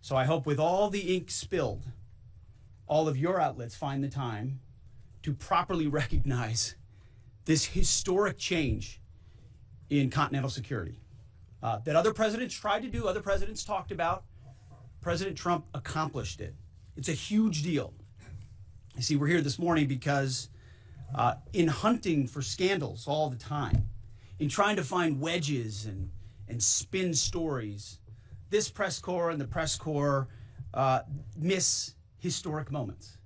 So I hope with all the ink spilled, all of your outlets find the time to properly recognize this historic change in continental security that other presidents tried to do, other presidents talked about. President Trump accomplished it. It's a huge deal. You see, we're here this morning because in hunting for scandals all the time, in trying to find wedges and spin stories, this press corps and the press corps miss historic moments.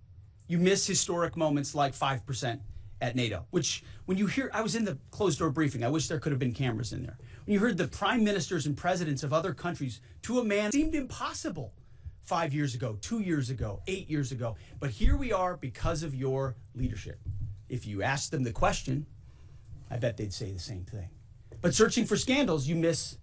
You miss historic moments like 5% at NATO, which when you hear, I was in the closed door briefing, I wish there could have been cameras in there. When you heard the prime ministers and presidents of other countries to a man seemed impossible 5 years ago, 2 years ago, 8 years ago. But here we are because of your leadership. If you ask them the question, I bet they'd say the same thing. But searching for scandals, you miss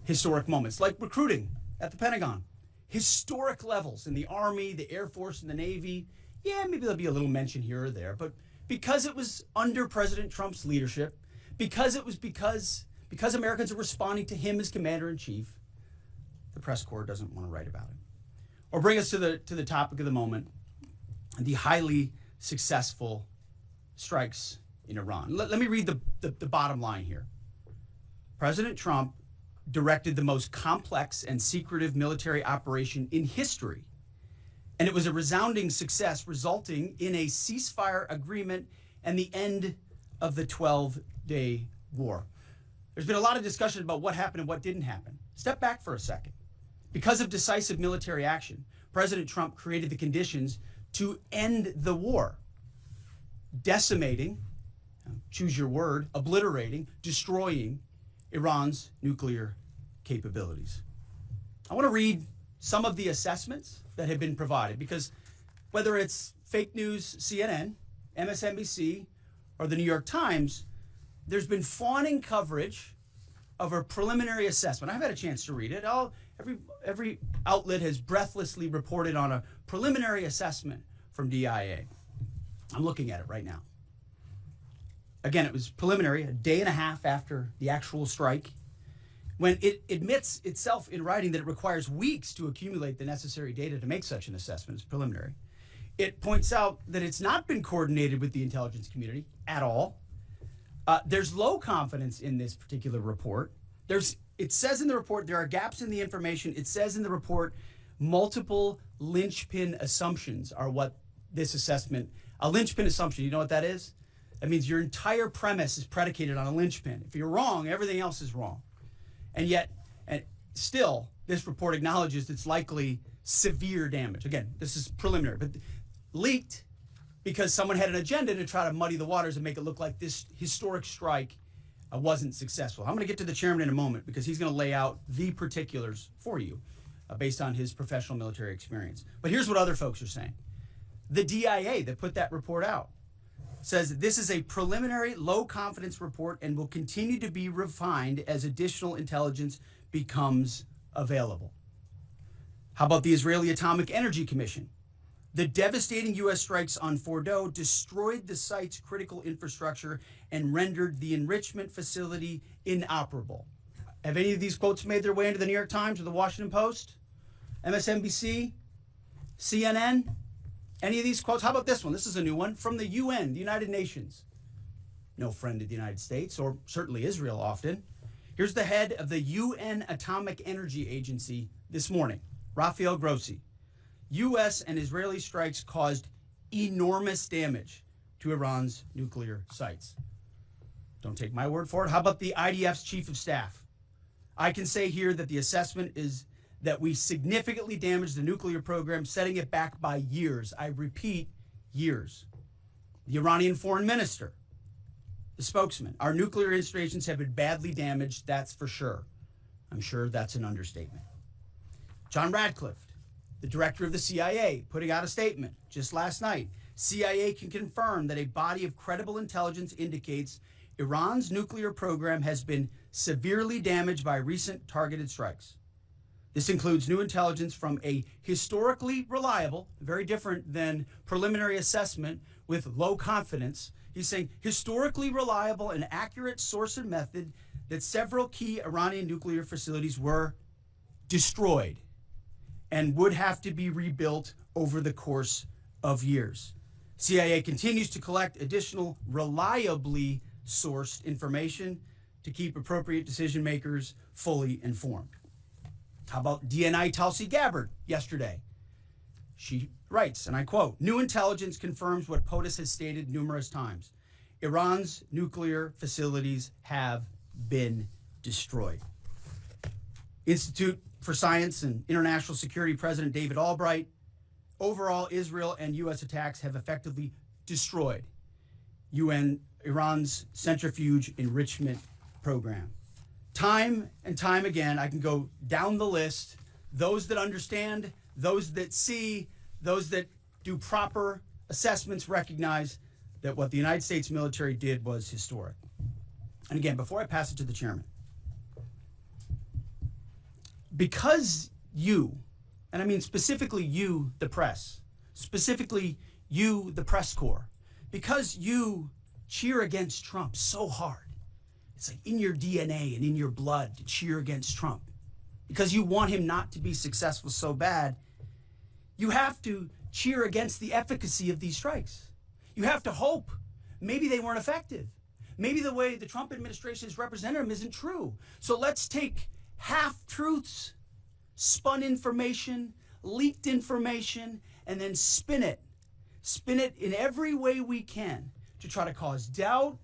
historic moments like recruiting at the Pentagon. Historic levels in the Army, the Air Force, and the Navy. Yeah, maybe there'll be a little mention here or there, but because it was under President Trump's leadership, because Americans are responding to him as commander-in-chief, the press corps doesn't want to write about it. Or bring us to the topic of the moment, the highly successful strikes in Iran. Let me read the bottom line here. President Trump directed the most complex and secretive military operation in history, and it was a resounding success, resulting in a ceasefire agreement and the end of the 12-day war. There's been a lot of discussion about what happened and what didn't happen. Step back for a second. Because of decisive military action, President Trump created the conditions to end the war, decimating, choose your word, obliterating, destroying Iran's nuclear capabilities. I want to read some of the assessments that have been provided, because whether it's fake news, CNN, MSNBC, or the New York Times, there's been fawning coverage of a preliminary assessment. I've had a chance to read it. Every outlet has breathlessly reported on a preliminary assessment from DIA. I'm looking at it right now. Again, it was preliminary, a day and a half after the actual strike, when it admits itself in writing that it requires weeks to accumulate the necessary data to make such an assessment. It's preliminary. It points out that it's not been coordinated with the intelligence community at all. There's low confidence in this particular report. It says in the report there are gaps in the information. It says in the report multiple linchpin assumptions are what this assessment, a linchpin assumption, you know what that is? That means your entire premise is predicated on a linchpin. If you're wrong, everything else is wrong. And yet, still, this report acknowledges it's likely severe damage. Again, this is preliminary, but leaked because someone had an agenda to try to muddy the waters and make it look like this historic strike wasn't successful. I'm going to get to the chairman in a moment because he's going to lay out the particulars for you based on his professional military experience. But here's what other folks are saying. The DIA that put that report out says this is a preliminary low-confidence report and will continue to be refined as additional intelligence becomes available. How about the Israeli Atomic Energy Commission? The devastating U.S. strikes on Fordow destroyed the site's critical infrastructure and rendered the enrichment facility inoperable. Have any of these quotes made their way into the New York Times or the Washington Post? MSNBC? CNN? Any of these quotes? How about this one? This is a new one from the UN, the United Nations. No friend of the United States, or certainly Israel often. Here's the head of the UN Atomic Energy Agency this morning, Rafael Grossi. U.S. and Israeli strikes caused enormous damage to Iran's nuclear sites. Don't take my word for it. How about the IDF's chief of staff? I can say here that the assessment is that we significantly damaged the nuclear program, setting it back by years. I repeat, years. The Iranian foreign minister, the spokesman, our nuclear installations have been badly damaged, that's for sure. I'm sure that's an understatement. John Radcliffe, the director of the CIA, putting out a statement just last night. CIA can confirm that a body of credible intelligence indicates Iran's nuclear program has been severely damaged by recent targeted strikes. This includes new intelligence from a historically reliable, very different than preliminary assessment with low confidence. He's saying historically reliable and accurate source and method that several key Iranian nuclear facilities were destroyed. and would have to be rebuilt over the course of years. CIA continues to collect additional reliably sourced information to keep appropriate decision makers fully informed. How about DNI Tulsi Gabbard yesterday? She writes, and I quote, "New intelligence confirms what POTUS has stated numerous times. Iran's nuclear facilities have been destroyed." Institute for Science and International Security President David Albright, overall, Israel and U.S. attacks have effectively destroyed Iran's centrifuge enrichment program. Time and time again, I can go down the list. Those that understand, those that see, those that do proper assessments recognize that what the United States military did was historic. And again, before I pass it to the chairman, because you, and I mean specifically you, the press, specifically you, the press corps, because you cheer against Trump so hard, it's like in your DNA and in your blood to cheer against Trump, because you want him not to be successful so bad, you have to cheer against the efficacy of these strikes. You have to hope maybe they weren't effective. Maybe the way the Trump administration has represented them isn't true. So let's take half-truths, spun information, leaked information, and then spin it in every way we can to try to cause doubt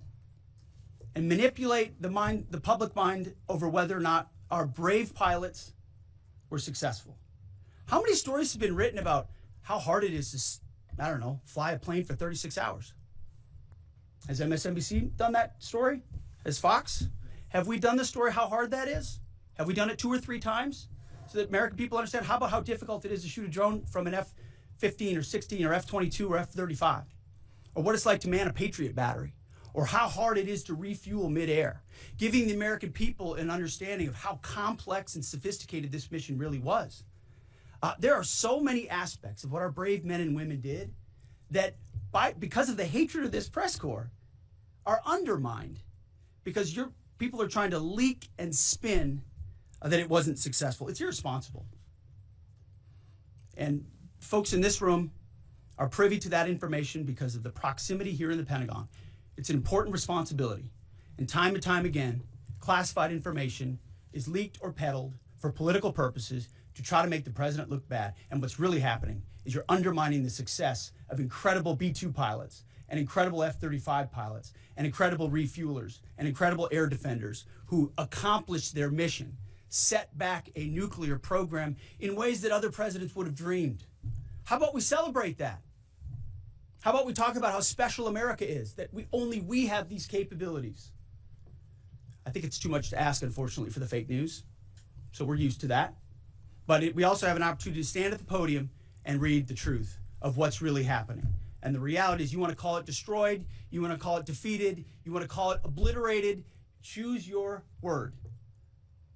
and manipulate the public mind over whether or not our brave pilots were successful. How many stories have been written about how hard it is to, I don't know, fly a plane for 36 hours? Has MSNBC done that story? Has Fox? Have we done the story how hard that is? Have we done it 2 or 3 times so that American people understand? How about how difficult it is to shoot a drone from an F-15 or 16 or F-22 or F-35? Or what it's like to man a Patriot battery? Or how hard it is to refuel midair? Giving the American people an understanding of how complex and sophisticated this mission really was. There are so many aspects of what our brave men and women did that because of the hatred of this press corps are undermined because your people are trying to leak and spin that it wasn't successful. It's irresponsible. And folks in this room are privy to that information because of the proximity here in the Pentagon. It's an important responsibility. And time again, classified information is leaked or peddled for political purposes to try to make the president look bad. And what's really happening is you're undermining the success of incredible B-2 pilots and incredible F-35 pilots and incredible refuelers and incredible air defenders who accomplished their mission, set back a nuclear program in ways that other presidents would have dreamed. How about we celebrate that? How about we talk about how special America is, that only we have these capabilities? I think it's too much to ask, unfortunately, for the fake news. So we're used to that. But we also have an opportunity to stand at the podium and read the truth of what's really happening. And the reality is, you want to call it destroyed, you want to call it defeated, you want to call it obliterated, choose your word.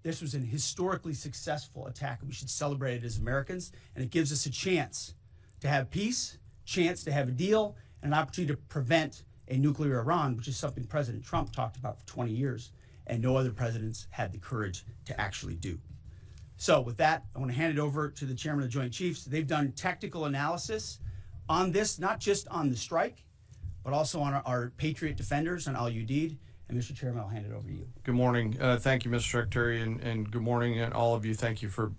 This was an historically successful attack, and we should celebrate it as Americans. And it gives us a chance to have peace, chance to have a deal, and an opportunity to prevent a nuclear Iran, which is something President Trump talked about for 20 years, and no other presidents had the courage to actually do. So with that, I want to hand it over to the chairman of the Joint Chiefs. They've done technical analysis on this, not just on the strike, but also on our Patriot defenders and Al Udeid. And Mr. Chairman, I'll hand it over to you. Good morning. Thank you, Mr. Secretary, and good morning, and all of you. Thank you for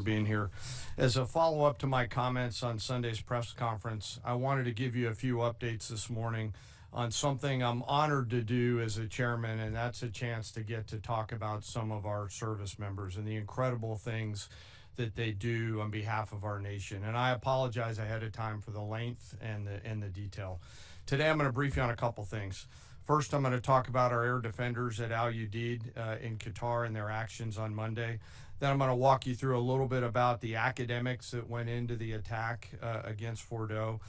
being here. As a follow-up to my comments on Sunday's press conference, I wanted to give you a few updates this morning on something I'm honored to do as a chairman, and that's a chance to get to talk about some of our service members and the incredible things that they do on behalf of our nation. And I apologize ahead of time for the length and the detail. Today I'm going to brief you on a couple things. First, I'm going to talk about our air defenders at Al Udeid in Qatar and their actions on Monday. Then I'm going to walk you through a little bit about the academics that went into the attack against Fordow,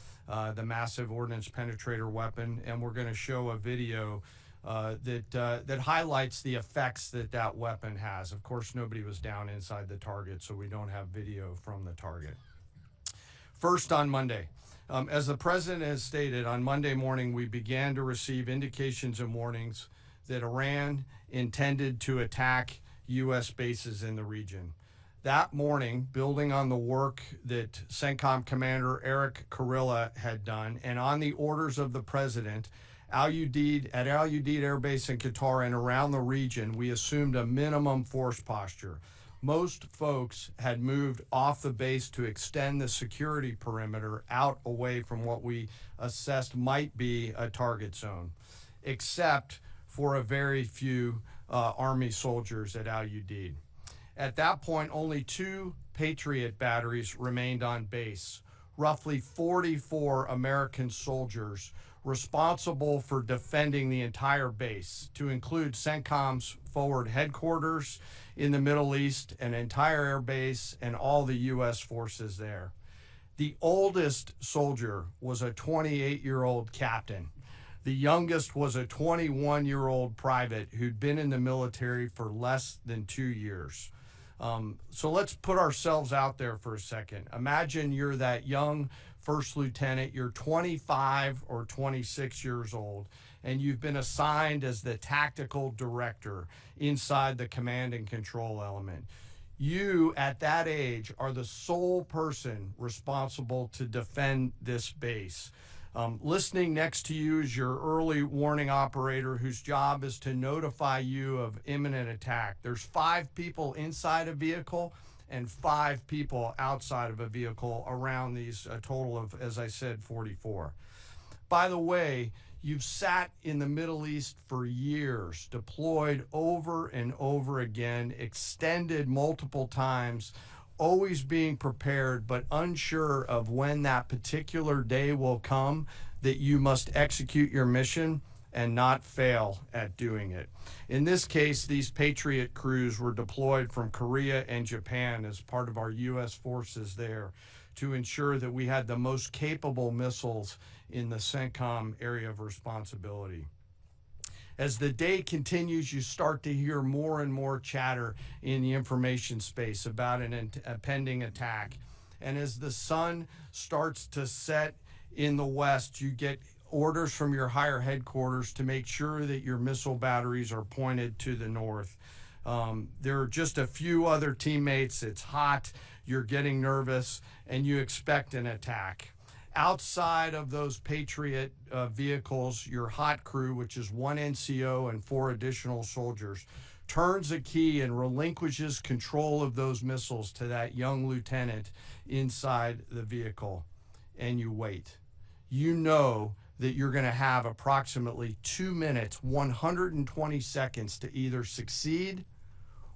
the massive ordnance penetrator weapon, and we're going to show a video that highlights the effects that weapon has. Of course, nobody was down inside the target, so we don't have video from the target. First, on Monday. As the president has stated, on Monday morning, we began to receive indications and warnings that Iran intended to attack U.S. bases in the region. that morning, building on the work that CENTCOM Commander Eric Kurilla had done, and on the orders of the President, Al Udeid Air Base in Qatar and around the region, we assumed a minimum force posture. Most folks had moved off the base to extend the security perimeter out away from what we assessed might be a target zone, except for a very few Army soldiers at Al Udeid. At that point, only 2 Patriot batteries remained on base, roughly 44 American soldiers responsible for defending the entire base, to include CENTCOM's forward headquarters in the Middle East, an entire air base, and all the U.S. forces there. The oldest soldier was a 28-year-old captain. The youngest was a 21-year-old private who'd been in the military for less than 2 years. So let's put ourselves out there for a second. Imagine you're that young first lieutenant, you're 25 or 26 years old, and you've been assigned as the tactical director inside the command and control element. You, at that age, are the sole person responsible to defend this base. Listening next to you is your early warning operator whose job is to notify you of imminent attack. There's 5 people inside a vehicle and 5 people outside of a vehicle around these, a total of, as I said, 44. By the way, you've sat in the Middle East for years, deployed over and over again, extended multiple times, always being prepared, but unsure of when that particular day will come that you must execute your mission and not fail at doing it. In this case, these Patriot crews were deployed from Korea and Japan as part of our U.S. forces there to ensure that we had the most capable missiles in the CENTCOM area of responsibility. As the day continues, you start to hear more and more chatter in the information space about a pending attack. And as the sun starts to set in the west, you get orders from your higher headquarters to make sure that your missile batteries are pointed to the north. There are just a few other teammates. It's hot, you're getting nervous, and you expect an attack. Outside of those Patriot vehicles, your hot crew, which is 1 NCO and 4 additional soldiers, turns a key and relinquishes control of those missiles to that young lieutenant inside the vehicle, and you wait. You know that you're going to have approximately 2 minutes, 120 seconds to either succeed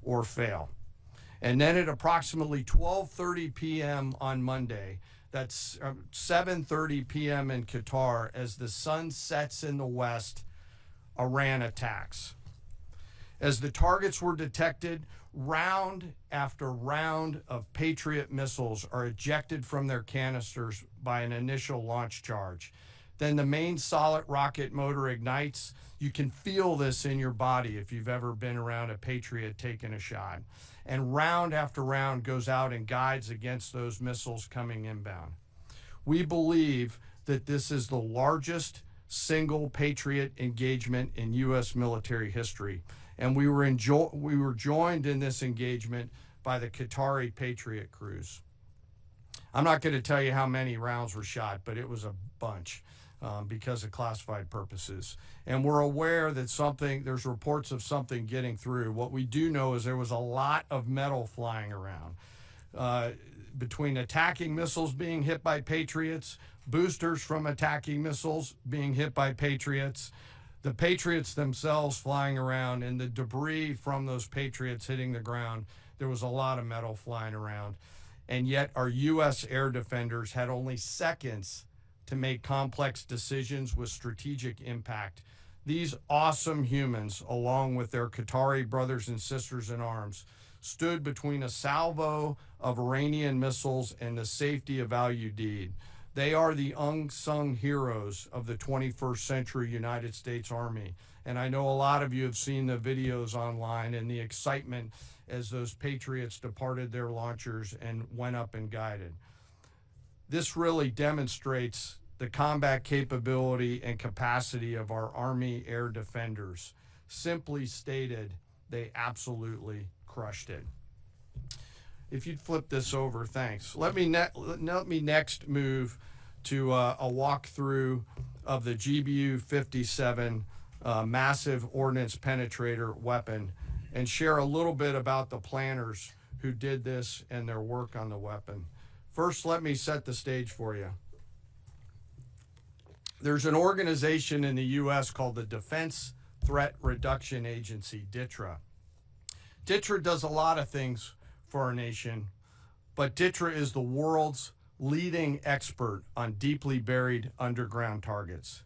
or fail. And then at approximately 12:30 p.m. on Monday, that's 7:30 p.m. in Qatar, as the sun sets in the west, Iran attacks. As the targets were detected, round after round of Patriot missiles are ejected from their canisters by an initial launch charge. Then the main solid rocket motor ignites. You can feel this in your body if you've ever been around a Patriot taking a shot. And round after round goes out and guides against those missiles coming inbound. We believe that this is the largest single Patriot engagement in U.S. military history. And we were joined in this engagement by the Qatari Patriot crews. I'm not going to tell you how many rounds were shot, but it was a bunch. Because of classified purposes. And we're aware that there's reports of something getting through. What we do know is there was a lot of metal flying around. Between attacking missiles being hit by Patriots, boosters from attacking missiles being hit by Patriots, the Patriots themselves flying around, and the debris from those Patriots hitting the ground, there was a lot of metal flying around. And yet our U.S. air defenders had only seconds to make complex decisions with strategic impact. These awesome humans, along with their Qatari brothers and sisters in arms, stood between a salvo of Iranian missiles and the safety of Al Udeid. They are the unsung heroes of the 21st century United States Army. And I know a lot of you have seen the videos online and the excitement as those Patriots departed their launchers and went up and guided. This really demonstrates the combat capability and capacity of our Army air defenders. Simply stated, they absolutely crushed it. If you'd flip this over, thanks. Let me next move to a walkthrough of the GBU-57 massive ordnance penetrator weapon and share a little bit about the planners who did this and their work on the weapon. First, let me set the stage for you. There's an organization in the U.S. called the Defense Threat Reduction Agency, DTRA. DTRA does a lot of things for our nation, but DTRA is the world's leading expert on deeply buried underground targets.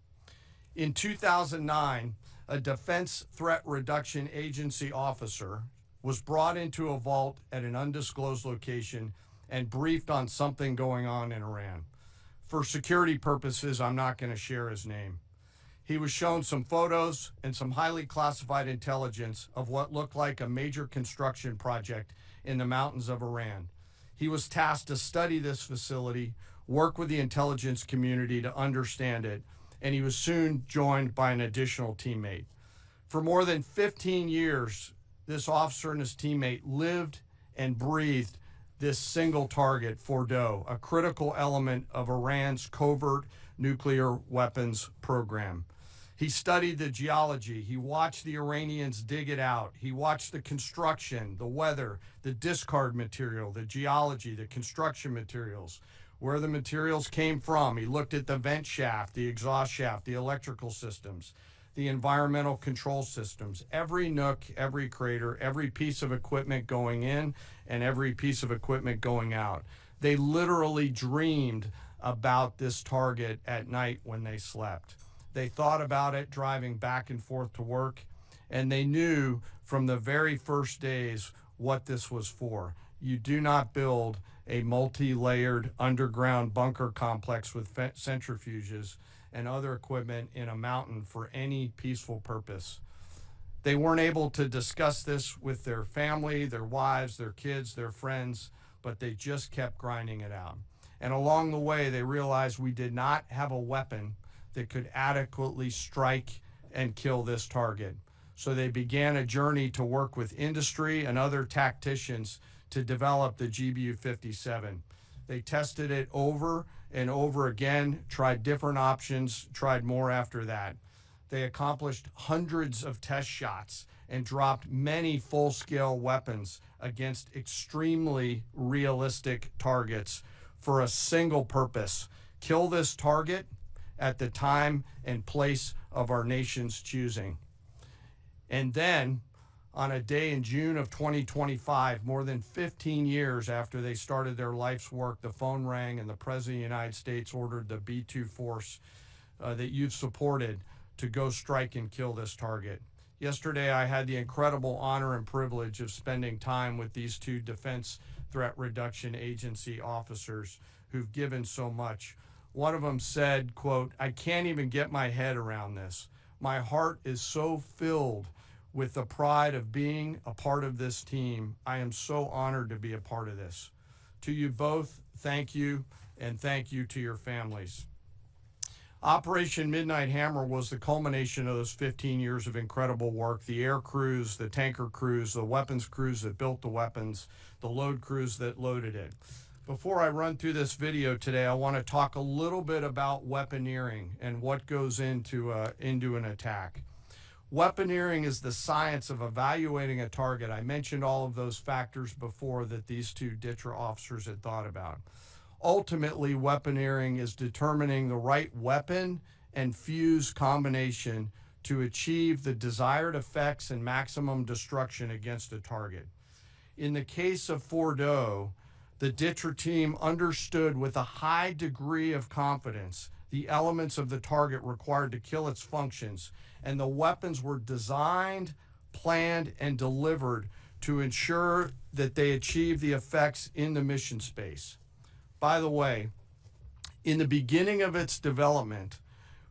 In 2009, a Defense Threat Reduction Agency officer was brought into a vault at an undisclosed location and briefed on something going on in Iran. For security purposes, I'm not going to share his name. He was shown some photos and some highly classified intelligence of what looked like a major construction project in the mountains of Iran. He was tasked to study this facility, work with the intelligence community to understand it, and he was soon joined by an additional teammate. For more than 15 years, this officer and his teammate lived and breathed this single target, Fordow, a critical element of Iran's covert nuclear weapons program. He studied the geology. He watched the Iranians dig it out. He watched the construction, the weather, the discard material, the geology, the construction materials, where the materials came from. He looked at the vent shaft, the exhaust shaft, the electrical systems, the environmental control systems, every nook, every crater, every piece of equipment going in and every piece of equipment going out. They literally dreamed about this target at night when they slept. They thought about it driving back and forth to work, and they knew from the very first days what this was for. You do not build a multi-layered underground bunker complex with centrifuges and other equipment in a mountain for any peaceful purpose. They weren't able to discuss this with their family, their wives, their kids, their friends, but they just kept grinding it out. And along the way, they realized we did not have a weapon that could adequately strike and kill this target. So they began a journey to work with industry and other tacticians to develop the GBU-57. They tested it over and over again, tried different options, tried more after that. They accomplished hundreds of test shots and dropped many full-scale weapons against extremely realistic targets for a single purpose: kill this target at the time and place of our nation's choosing. And then, on a day in June of 2025, more than 15 years after they started their life's work, the phone rang and the President of the United States ordered the B-2 force that you've supported to go strike and kill this target. Yesterday, I had the incredible honor and privilege of spending time with these two Defense Threat Reduction Agency officers who've given so much. One of them said, quote, "I can't even get my head around this. My heart is so filled with the pride of being a part of this team. I am so honored to be a part of this." To you both, thank you, and thank you to your families. Operation Midnight Hammer was the culmination of those 15 years of incredible work. The air crews, the tanker crews, the weapons crews that built the weapons, the load crews that loaded it. Before I run through this video today, I want to talk a little bit about weaponeering and what goes into an attack. Weaponeering is the science of evaluating a target. I mentioned all of those factors before that these two DTRA officers had thought about. Ultimately, weaponeering is determining the right weapon and fuse combination to achieve the desired effects and maximum destruction against a target. In the case of Fordow, the DTRA team understood with a high degree of confidence the elements of the target required to kill its functions, and the weapons were designed, planned, and delivered to ensure that they achieve the effects in the mission space. By the way, in the beginning of its development,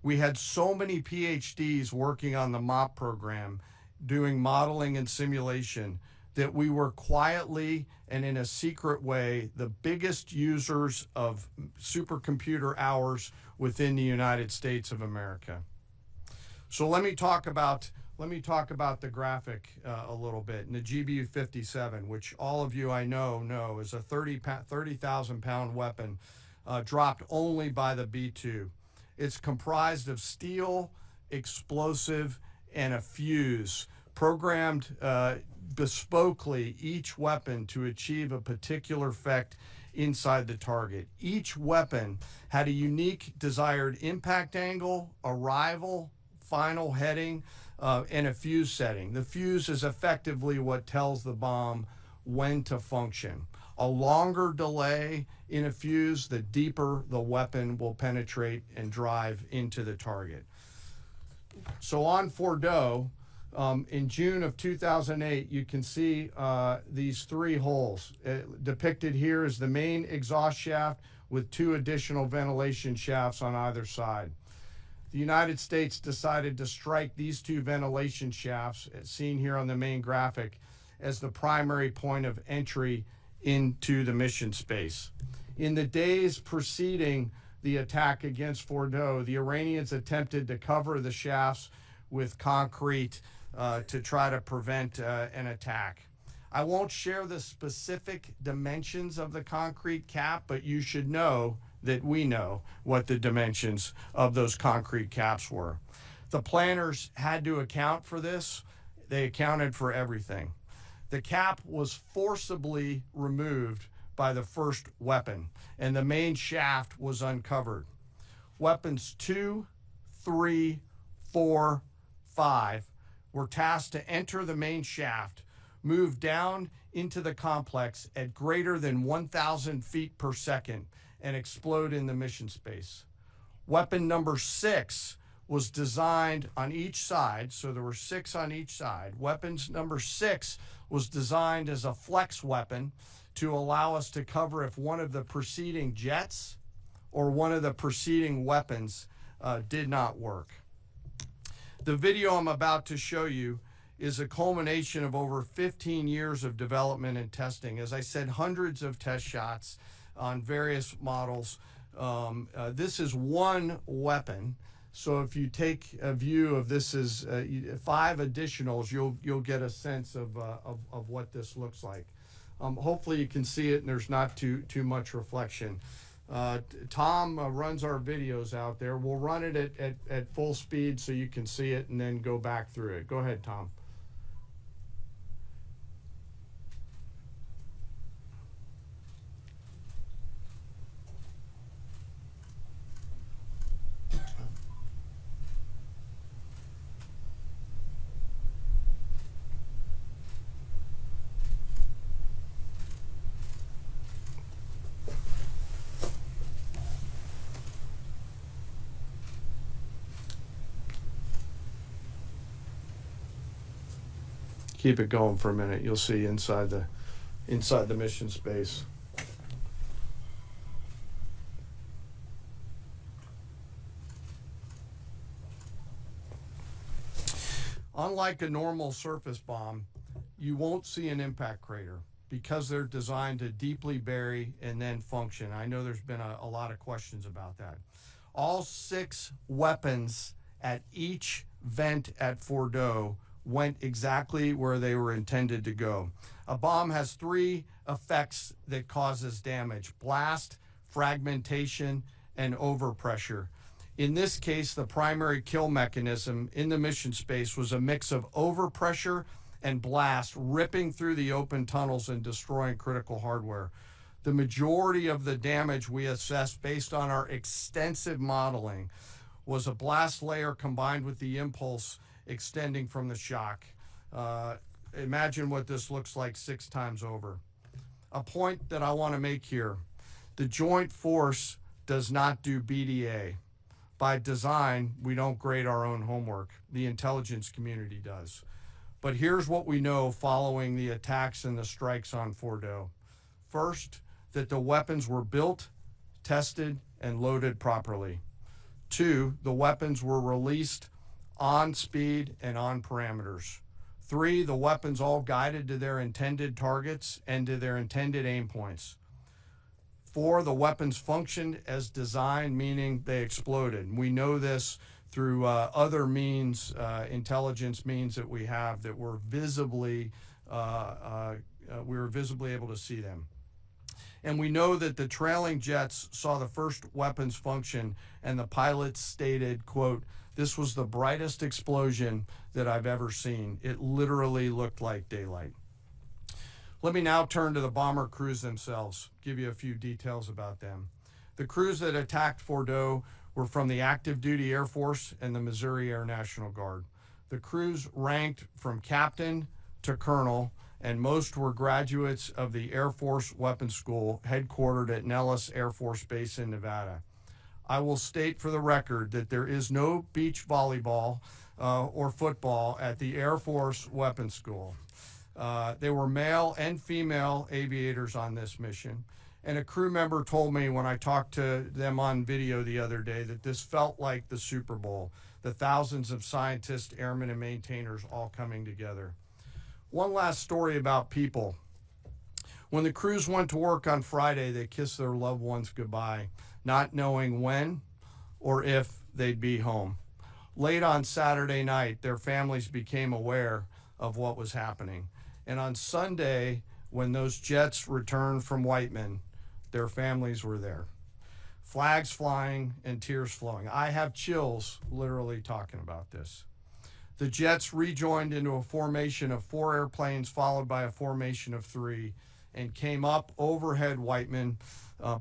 we had so many PhDs working on the MOP program, doing modeling and simulation, that we were quietly and in a secret way the biggest users of supercomputer hours within the United States of America. So let me talk about let me talk about the graphic a little bit. And the GBU-57, which all of you I know is a 30,000 pound weapon dropped only by the B-2. It's comprised of steel, explosive, and a fuse, programmed bespokely, each weapon to achieve a particular effect inside the target. Each weapon had a unique desired impact angle, arrival, final heading, and a fuse setting. The fuse is effectively what tells the bomb when to function. A longer delay in a fuse, the deeper the weapon will penetrate and drive into the target. So on Fordow, in June of 2008, you can see these 3 holes. Depicted here is the main exhaust shaft with 2 additional ventilation shafts on either side. The United States decided to strike these 2 ventilation shafts, as seen here on the main graphic, as the primary point of entry into the mission space. In the days preceding the attack against Fordow, the Iranians attempted to cover the shafts with concrete to try to prevent an attack. I won't share the specific dimensions of the concrete cap, but you should know that we know what the dimensions of those concrete caps were. The planners had to account for this. They accounted for everything. The cap was forcibly removed by the first weapon, and the main shaft was uncovered. Weapons 2, 3, 4, 5 were tasked to enter the main shaft, move down into the complex at greater than 1,000 feet per second, and explode in the mission space. Weapon number 6 was designed on each side, so there were 6 on each side. Weapons number 6 was designed as a flex weapon to allow us to cover if one of the preceding jets or one of the preceding weapons did not work. The video I'm about to show you is a culmination of over 15 years of development and testing. As I said, hundreds of test shots on various models. This is one weapon. So if you take a view of this as 5 additionals, you'll get a sense of what this looks like. Hopefully you can see it and there's not too much reflection. Tom runs our videos out there. We'll run it at full speed so you can see it and then go back through it. Go ahead, Tom. Keep it going for a minute. You'll see inside the mission space. Unlike a normal surface bomb, you won't see an impact crater because they're designed to deeply bury and then function. I know there's been a lot of questions about that. All 6 weapons at each vent at Fordow went exactly where they were intended to go. A bomb has 3 effects that causes damage: blast, fragmentation, and overpressure. In this case, the primary kill mechanism in the mission space was a mix of overpressure and blast, ripping through the open tunnels and destroying critical hardware. The majority of the damage we assessed based on our extensive modeling was a blast layer combined with the impulse extending from the shock. Imagine what this looks like 6 times over. A point that I want to make here: the Joint Force does not do BDA. By design, we don't grade our own homework. The intelligence community does. But here's what we know following the attacks and the strikes on Fordow. First, that the weapons were built, tested, and loaded properly. 2, the weapons were released on speed and on parameters. 3, the weapons all guided to their intended targets and to their intended aim points. 4, the weapons functioned as designed, meaning they exploded. We know this through other means, intelligence means that we have, that we're visibly able to see them. And we know that the trailing jets saw the first weapons function, and the pilots stated, quote, "This was the brightest explosion that I've ever seen. It literally looked like daylight." Let me now turn to the bomber crews themselves, give you a few details about them. The crews that attacked Fordow were from the active duty Air Force and the Missouri Air National Guard. The crews ranked from captain to colonel, and most were graduates of the Air Force Weapons School headquartered at Nellis Air Force Base in Nevada. I will state for the record that there is no beach volleyball or football at the Air Force Weapons School. There were male and female aviators on this mission. And a crew member told me when I talked to them on video the other day that this felt like the Super Bowl, the thousands of scientists, airmen, and maintainers all coming together. One last story about people. When the crews went to work on Friday, they kissed their loved ones goodbye, not knowing when or if they'd be home. Late on Saturday night, their families became aware of what was happening. And on Sunday, when those jets returned from Whiteman, their families were there. Flags flying and tears flowing. I have chills literally talking about this. The jets rejoined into a formation of 4 airplanes followed by a formation of 3 and came up overhead Whiteman,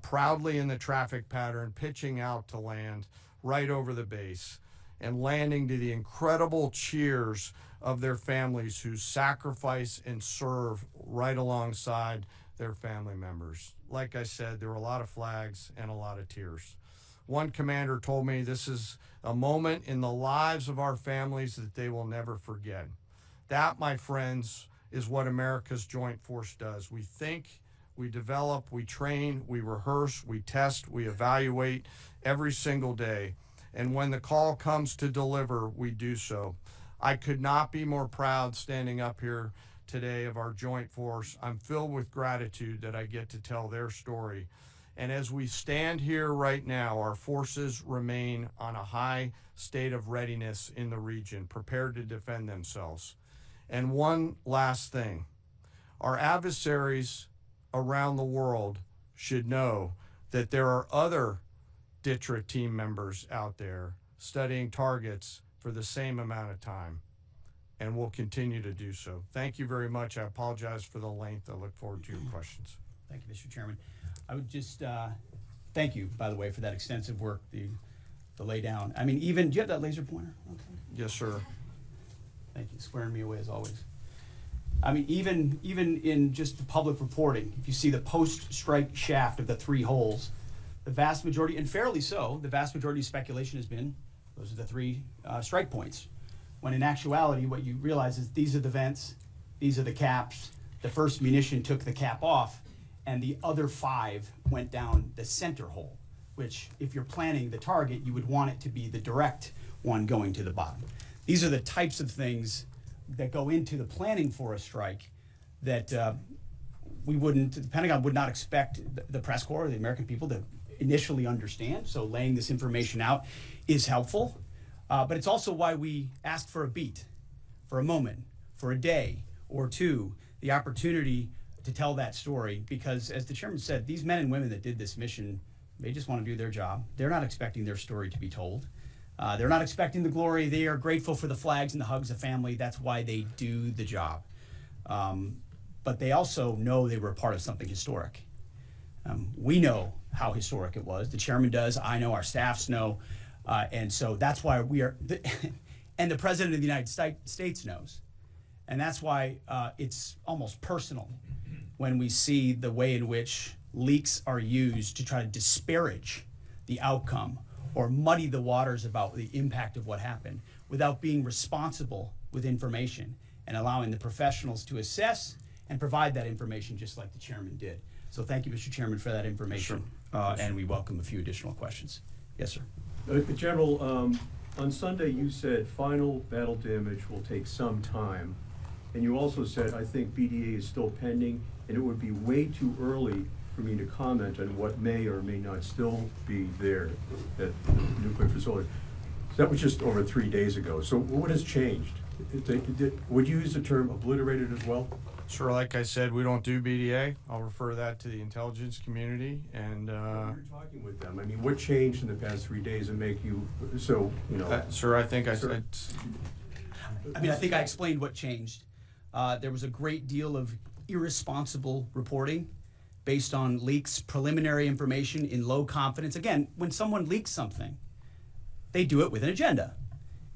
proudly in the traffic pattern, pitching out to land right over the base and landing to the incredible cheers of their families who sacrifice and serve right alongside their family members. Like I said, there were a lot of flags and a lot of tears. One commander told me this is a moment in the lives of our families that they will never forget. That, my friends, is what America's Joint Force does. We think, we develop, we train, we rehearse, we test, we evaluate every single day. And when the call comes to deliver, we do so. I could not be more proud standing up here today of our Joint Force. I'm filled with gratitude that I get to tell their story. And as we stand here right now, our forces remain on a high state of readiness in the region, prepared to defend themselves. And one last thing, our adversaries around the world should know that there are other DTRA team members out there studying targets for the same amount of time, and will continue to do so. Thank you very much. I apologize for the length. I look forward to your questions. Thank you, Mr. Chairman. I would just thank you, by the way, for that extensive work, the lay down. I mean, even, do you have that laser pointer? Okay. Yes, sir. Thank you, squaring me away as always. I mean, even in just the public reporting, if you see the post-strike shaft of the 3 holes, the vast majority, and fairly so, the vast majority of speculation has been, those are the 3 strike points. When in actuality, what you realize is these are the vents, these are the caps, the first munition took the cap off, and the other 5 went down the center hole, which if you're planning the target, you would want it to be the direct one going to the bottom. These are the types of things that go into the planning for a strike that the Pentagon would not expect the press corps, the American people, to initially understand. So laying this information out is helpful, but it's also why we asked for a beat, for a moment, for a day or 2, the opportunity to tell that story, because as the chairman said, these men and women that did this mission, they just want to do their job. They're not expecting their story to be told. They're not expecting the glory. They are grateful for the flags and the hugs of family. That's why they do the job. But they also know they were a part of something historic. We know how historic it was. The chairman does. I know. Our staffs know. And so that's why we are, and the president of the United States knows. And that's why it's almost personal when we see the way in which leaks are used to try to disparage the outcome or muddy the waters about the impact of what happened without being responsible with information and allowing the professionals to assess and provide that information just like the chairman did. So thank you, Mr. Chairman, for that information. Sure. And we welcome a few additional questions. Yes, sir. General, on Sunday you said final battle damage will take some time. And you also said, I think BDA is still pending, and it would be way too early for me to comment on what may or may not still be there at the nuclear facility. That was just over 3 days ago. So what has changed? Would you use the term obliterated as well? Sure, like I said, we don't do BDA. I'll refer that to the intelligence community. And You're talking with them. I mean, what changed in the past 3 days and make you so, you know? sir, I think I said. I mean, I think I explained what changed. There was a great deal of irresponsible reporting based on leaks, preliminary information in low confidence. Again, when someone leaks something, they do it with an agenda.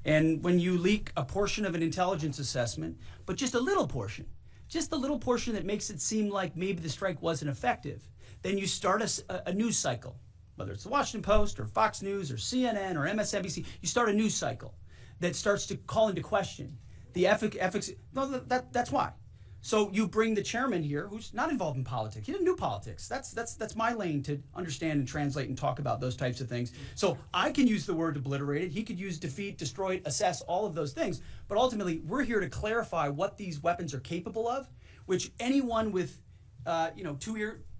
And when you leak a portion of an intelligence assessment, but just a little portion that makes it seem like maybe the strike wasn't effective, then you start a news cycle, whether it's the Washington Post or Fox News or CNN or MSNBC. You start a news cycle that starts to call into question the ethics. No, that's why. So you bring the chairman here, who's not involved in politics. He didn't do politics. That's my lane to understand and translate and talk about those types of things. So I can use the word obliterated. He could use defeat, destroyed, assess, all of those things. But ultimately, we're here to clarify what these weapons are capable of, which anyone with,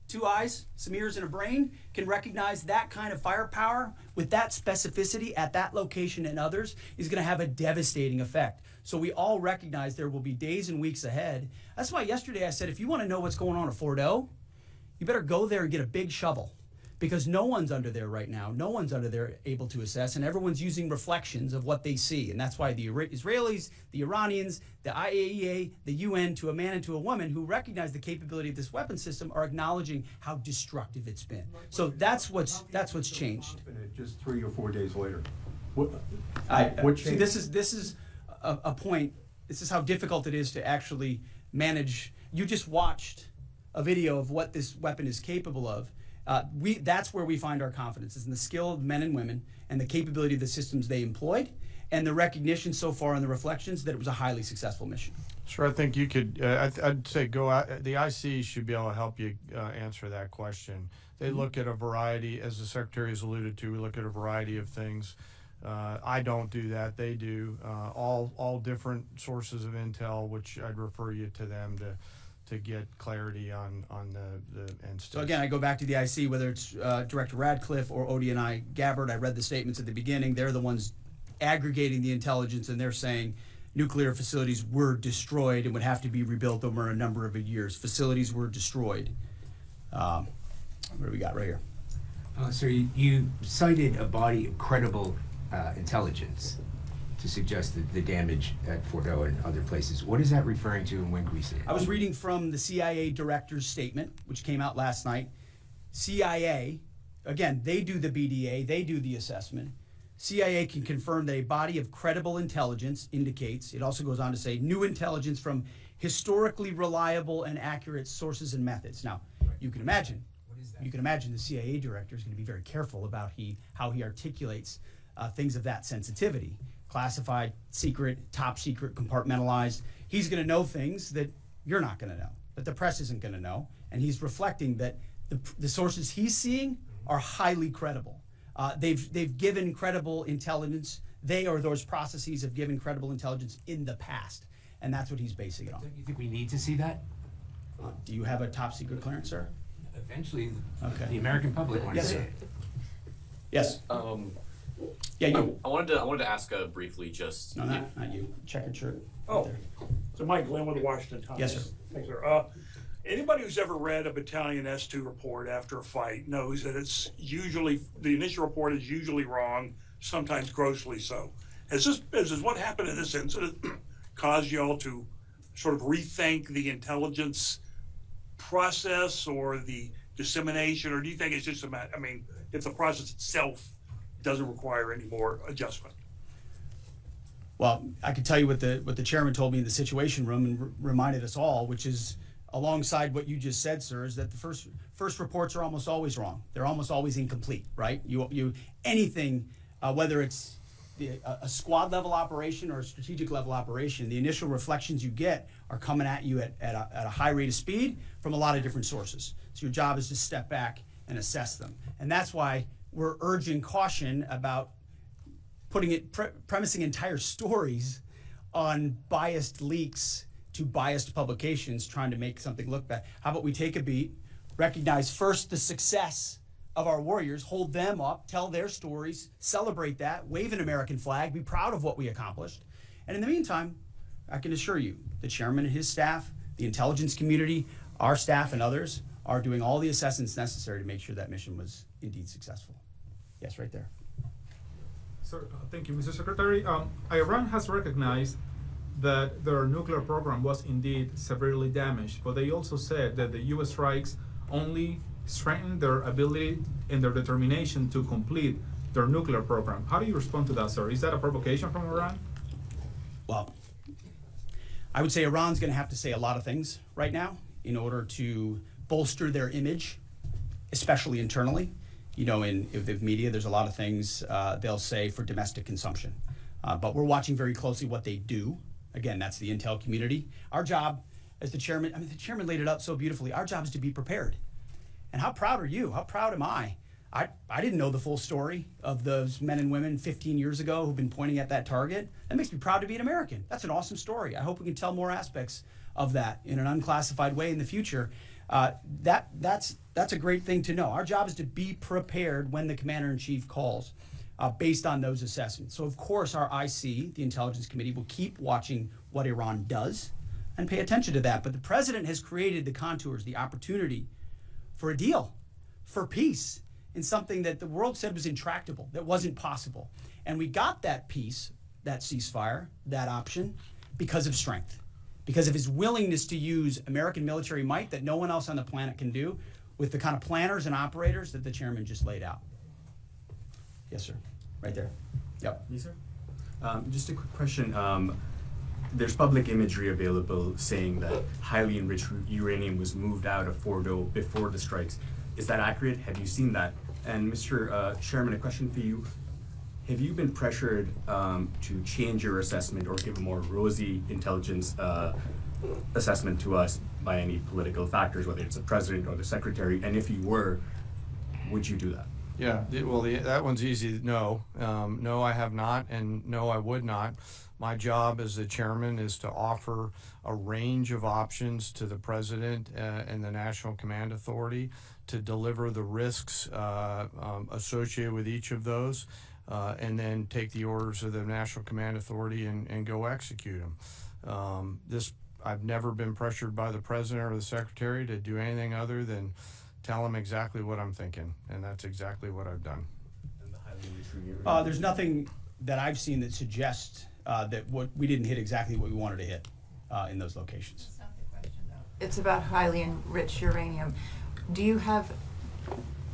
two eyes, some ears, and a brain can recognize that kind of firepower with that specificity at that location and others is going to have a devastating effect. So we all recognize there will be days and weeks ahead. That's why yesterday I said, if you want to know what's going on at Fordow, you better go there and get a big shovel, because no one's under there right now. No one's under there able to assess, and everyone's using reflections of what they see. And that's why the Israelis, the Iranians, the IAEA, the UN, to a man and to a woman who recognize the capability of this weapon system, are acknowledging how destructive it's been. So that's what's changed. Just 3 or 4 days later. What changed? See, this is a point. This is how difficult it is to actually manage. You just watched a video of what this weapon is capable of. That's where we find our confidence, is in the skill of men and women and the capability of the systems they employed, and the recognition so far in the reflections that it was a highly successful mission. Sure, I think you could, I'd say go out, the IC should be able to help you answer that question. They look at a variety, as the Secretary has alluded to, we look at a variety of things. I don't do that, they do. All different sources of intel, which I'd refer you to them to get clarity on the instance. So again, I go back to the IC, whether it's Director Radcliffe or ODNI Gabbard. I read the statements at the beginning. They're the ones aggregating the intelligence, and they're saying nuclear facilities were destroyed and would have to be rebuilt over a number of years. Facilities were destroyed. What do we got right here? So you cited a body of credible intelligence to suggest that the damage at Fordow and other places. What is that referring to, and when can we see it? I was reading from the CIA director's statement, which came out last night. CIA, again, they do the BDA, they do the assessment. CIA can confirm that a body of credible intelligence indicates, it also goes on to say, new intelligence from historically reliable and accurate sources and methods. Now, you can imagine, the CIA director is going to be very careful about how he articulates things of that sensitivity. Classified, secret, top secret, compartmentalized. He's going to know things that you're not going to know, that the press isn't going to know, and he's reflecting that the sources he's seeing are highly credible. They've given credible intelligence. They or those processes have given credible intelligence in the past, and that's what he's basing it on. Don't you think we need to see that? Do you have a top secret clearance, sir? Eventually, Okay. the American public wants Yes, to see sir. it. Yes. Yeah, you. I wanted to ask briefly just. No, not you. Checkered shirt. Oh. Right there. So Mike Glenn with the Washington Times. Yes, sir. Thanks, sir. Anybody who's ever read a Battalion S2 report after a fight knows that it's usually, the initial report is usually wrong, sometimes grossly so. Has what happened in this incident caused you all to sort of rethink the intelligence process or the dissemination, or do you think it's just a matter, if the process itself doesn't require any more adjustment? Well, I can tell you what the chairman told me in the Situation Room and reminded us all, which is alongside what you just said, sir, is that the first reports are almost always wrong. They're almost always incomplete, right? Anything, whether it's a squad level operation or a strategic level operation, the initial reflections you get are coming at you at a high rate of speed from a lot of different sources. So your job is to step back and assess them, and that's why we're urging caution about premising entire stories on biased leaks to biased publications trying to make something look bad. How about we take a beat, recognize first the success of our warriors, hold them up, tell their stories, celebrate that, wave an American flag, be proud of what we accomplished. And in the meantime, I can assure you, the chairman and his staff, the intelligence community, our staff and others are doing all the assessments necessary to make sure that mission was indeed successful. Yes, right there. Sir, thank you, Mr. Secretary. Iran has recognized that their nuclear program was indeed severely damaged, but they also said that the U.S. strikes only strengthened their ability and their determination to complete their nuclear program. How do you respond to that, sir? Is that a provocation from Iran? Well, I would say Iran's going to have to say a lot of things right now in order to bolster their image, especially internally. You know, in the media, there's a lot of things they'll say for domestic consumption. But we're watching very closely what they do. Again, that's the intel community. Our job as the chairman, I mean, the chairman laid it out so beautifully. Our job is to be prepared. And how proud are you? How proud am I? I didn't know the full story of those men and women 15 years ago who've been pointing at that target. That makes me proud to be an American. That's an awesome story. I hope we can tell more aspects of that in an unclassified way in the future. That's a great thing to know. Our job is to be prepared when the commander-in-chief calls based on those assessments. So, of course, our IC, the Intelligence Committee, will keep watching what Iran does and pay attention to that. But the president has created the contours, the opportunity for a deal, for peace, in something that the world said was intractable, that wasn't possible. And we got that peace, that ceasefire, that option, because of strength, because of his willingness to use American military might that no one else on the planet can do, with the kind of planners and operators that the chairman just laid out. Yes, sir. Right there. Yep. Yes, sir. Just a quick question. There's public imagery available saying that highly enriched uranium was moved out of Fordow before the strikes. Is that accurate? Have you seen that? And Mr. Chairman, a question for you. Have you been pressured to change your assessment or give a more rosy intelligence assessment to us by any political factors, whether it's the president or the secretary? And if you were, would you do that? Yeah, well, that one's easy. No, no, I have not, and no, I would not. My job as the chairman is to offer a range of options to the president and the National Command Authority to deliver the risks associated with each of those, and then take the orders of the National Command Authority and go execute them. I've never been pressured by the president or the secretary to do anything other than tell them exactly what I'm thinking, and that's exactly what I've done. There's nothing that I've seen that suggests that we didn't hit exactly what we wanted to hit in those locations. That's not the question, though. It's about highly enriched uranium. Do you have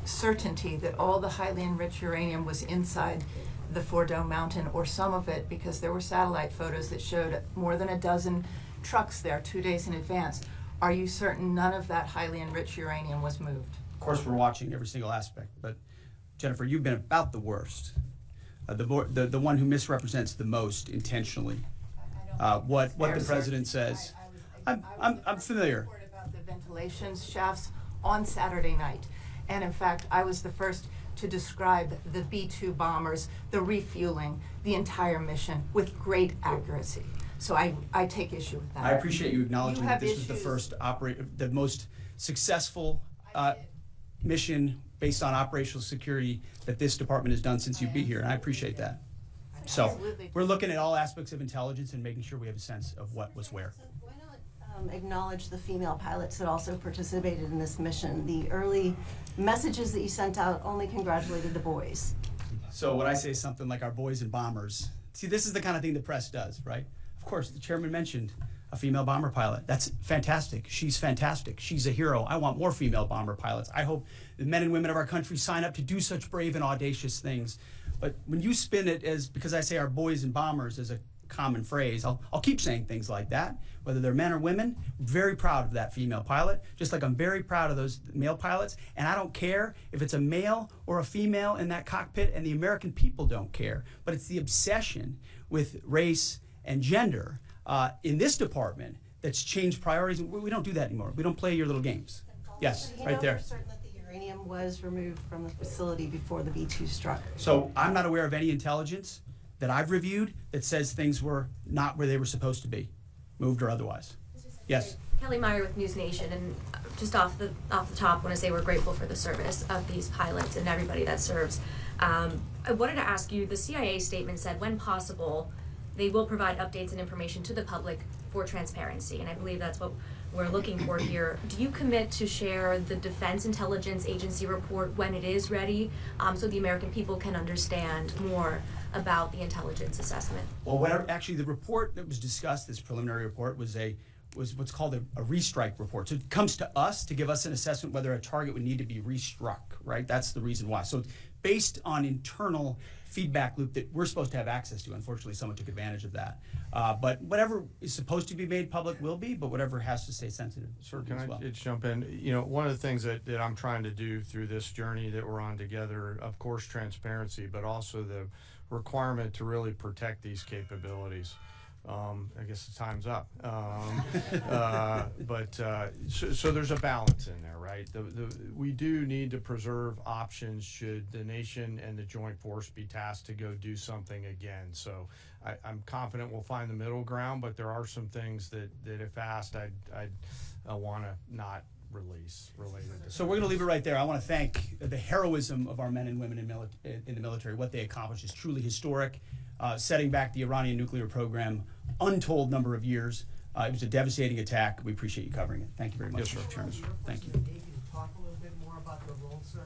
certainty that all the highly enriched uranium was inside the Fordow mountain, or some of it, because there were satellite photos that showed more than a dozen trucks there 2 days in advance? Are you certain none of that highly enriched uranium was moved? Of course, we're watching every single aspect, but Jennifer, you've been about the worst. The one who misrepresents the most intentionally what the president says. I'm familiar. I about the ventilation shafts on Saturday night, and in fact, I was the first to describe the B-2 bombers, the refueling, the entire mission with great accuracy. So I take issue with that. I appreciate you acknowledging that this was the issues. the most successful mission based on operational security that this department has done since you've been here, and I appreciate that. So Absolutely. we're looking at all aspects of intelligence and making sure we have a sense of what was where. So why not acknowledge the female pilots that also participated in this mission? The early messages that you sent out only congratulated the boys. So when I say something like our boys and bombers, see, this is the kind of thing the press does, right? Of course, the chairman mentioned a female bomber pilot. That's fantastic. She's fantastic. She's a hero. I want more female bomber pilots. I hope the men and women of our country sign up to do such brave and audacious things. But when you spin it as, because I say our boys and bombers as a common phrase, I'll keep saying things like that, whether they're men or women. I'm very proud of that female pilot, just like I'm very proud of those male pilots. And I don't care if it's a male or a female in that cockpit, and the American people don't care. But it's the obsession with race and gender in this department that's changed priorities. We don't do that anymore. We don't play your little games. Yes, right there. For certain that the uranium was removed from the facility before the B-2 struck. So I'm not aware of any intelligence that I've reviewed that says things were not where they were supposed to be, moved or otherwise. Yes. Kelly Meyer with News Nation, and just off the top, want to say we're grateful for the service of these pilots and everybody that serves. I wanted to ask you, the CIA statement said, when possible, they will provide updates and information to the public for transparency, and I believe that's what we're looking for here. Do you commit to share the Defense Intelligence Agency report when it is ready, so the American people can understand more about the intelligence assessment? Well, actually, the report that was discussed, this preliminary report, was what's called a restrike report. So it comes to us to give us an assessment whether a target would need to be restruck, right? That's the reason why. So based on internal feedback loop that we're supposed to have access to. Unfortunately, someone took advantage of that. But whatever is supposed to be made public will be, but whatever has to stay sensitive. Sir, can I just jump in? You know, one of the things that I'm trying to do through this journey that we're on together, of course, transparency, but also the requirement to really protect these capabilities. I guess the time's up. So there's a balance in there, right? We do need to preserve options should the nation and the joint force be tasked to go do something again. So I'm confident we'll find the middle ground, but there are some things that if asked, I'd want to not release related to. So we're going to leave it right there. I want to thank the heroism of our men and women in the military. What they accomplished is truly historic. Setting back the Iranian nuclear program untold number of years. It was a devastating attack. We appreciate you covering it. Thank you very much, Mr. Chairman. Thank you. Talk a little bit more about the role, sir.